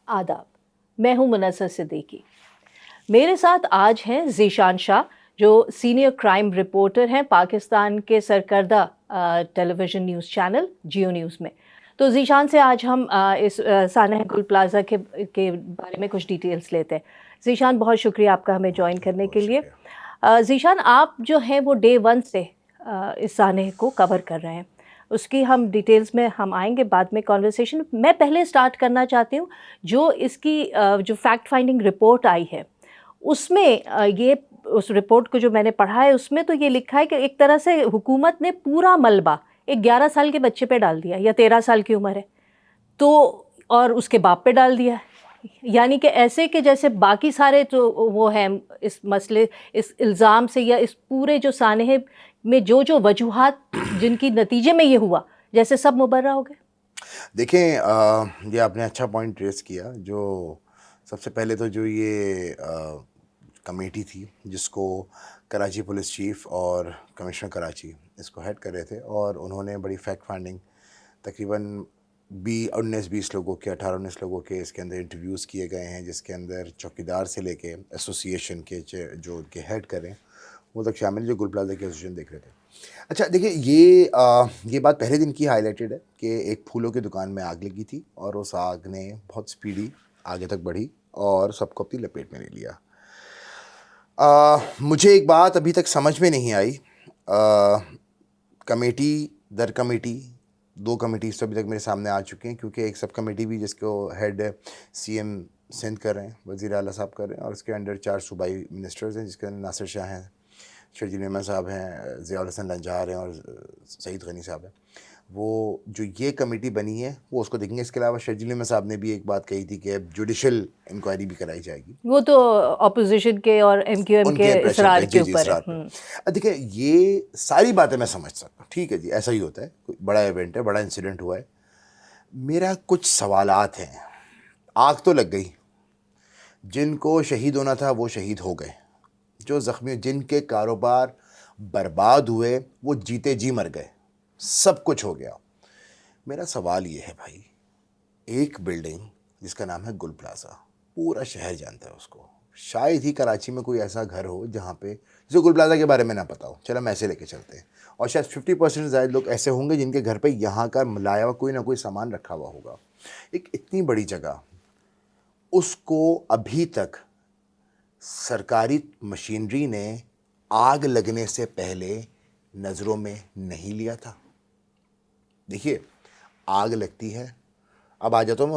आदाब। मैं हूं मुनस्सर सिद्दीकी। मेरे साथ आज हैं ज़ीशान शाह, जो सीनियर क्राइम रिपोर्टर हैं पाकिस्तान के सरकर्दा टेलीविज़न न्यूज़ चैनल जियो न्यूज़ में। तो ज़ीशान से आज हम इस सानह गुल प्लाज़ा के बारे में कुछ डिटेल्स लेते हैं। ज़ीशान, बहुत शुक्रिया आपका हमें जॉइन करने के लिए। ज़ीशान, आप जो हैं वो डे 1 से इस सानह को कवर कर रहे हैं। उसकी हम डिटेल्स में हम आएँगे बाद में कॉन्वर्सेशन। मैं पहले स्टार्ट करना चाहती हूँ जो इसकी जो फैक्ट फाइंडिंग रिपोर्ट आई है, उसमें ये उस रिपोर्ट को जो मैंने पढ़ा है उसमें तो ये लिखा है कि एक तरह से हुकूमत ने पूरा मलबा एक 11 साल के बच्चे पे डाल दिया, या 13 साल की उम्र है, तो और उसके बाप पे डाल दिया। यानी कि ऐसे कि जैसे बाकी सारे जो वो हैं इस मसले, इस इल्ज़ाम से या इस पूरे जो सानहे में जो वजूहात जिनकी नतीजे में ये हुआ, जैसे सब मुबर्रा हो गए। देखें, ये आपने अच्छा पॉइंट रेस किया। जो सबसे पहले तो जो ये कमेटी थी जिसको कराची पुलिस चीफ और कमिश्नर कराची इसको हेड कर रहे थे, और उन्होंने बड़ी फैक्ट फाइंडिंग तकरीबन 19-20 लोगों के 18-19 लोगों के इसके अंदर इंटरव्यूज़ किए गए हैं, जिसके अंदर चौकीदार से लेके एसोसिएशन के जो उनके हेड करें वो तक शामिल, जो गुल प्लाजा की एसोसिएशन देख रहे थे। अच्छा देखिए, ये बात पहले दिन की हाईलाइटेड है कि एक फूलों की दुकान में आग लगी थी और उस आग ने बहुत स्पीडी आगे तक बढ़ी और सबको अपनी लपेट में ले लिया। मुझे एक बात अभी तक समझ में नहीं आई। कमेटी दर कमेटी 2 कमेटीज़ तो अभी तक मेरे सामने आ चुकी हैं, क्योंकि एक सब कमेटी भी जिसको हेड सीएम सिंध कर रहे हैं, वज़ीर आला साहब कर रहे हैं, और उसके अंडर 4 सूबाई मिनिस्टर्स हैं, जिसके अंदर नासिर शाह हैं, शर्जील मेमन साहब हैं, ज़ियाउल हसन लंजार हैं और सईद गनी साहब हैं। वो जो ये कमेटी बनी है वो उसको देखेंगे। इसके अलावा शर्जील मेमन साहब ने भी एक बात कही थी कि जुडिशल इंक्वायरी भी कराई जाएगी। वो तो ऑपोजिशन के और एमक्यूएम के उनके प्रेशर इसरार पे, के जी ऊपर इसरार है। पे। देखिए, ये सारी बातें मैं समझ सकता हूँ, ठीक है जी, ऐसा ही होता है, कोई बड़ा इवेंट है, बड़ा इंसिडेंट हुआ है। मेरा कुछ सवालात हैं। आग तो लग गई, जिनको शहीद होना था वो शहीद हो गए, जो ज़ख्मी जिनके कारोबार बर्बाद हुए वो जीते जी मर गए, सब कुछ हो गया। मेरा सवाल ये है भाई, एक बिल्डिंग जिसका नाम है गुल प्लाज़ा, पूरा शहर जानता है उसको, शायद ही कराची में कोई ऐसा घर हो जहाँ पे जिसे गुल प्लाज़ा के बारे में ना पता हो। चलो हम ऐसे लेके चलते हैं, और शायद 50% ज़्यादा लोग ऐसे होंगे जिनके घर पे यहाँ का लाया हुआ कोई ना कोई सामान रखा हुआ होगा। एक इतनी बड़ी जगह, उसको अभी तक सरकारी मशीनरी ने आग लगने से पहले नज़रों में नहीं लिया था। देखिए, आग लगती है, अब आ जाता हूँ मैं उस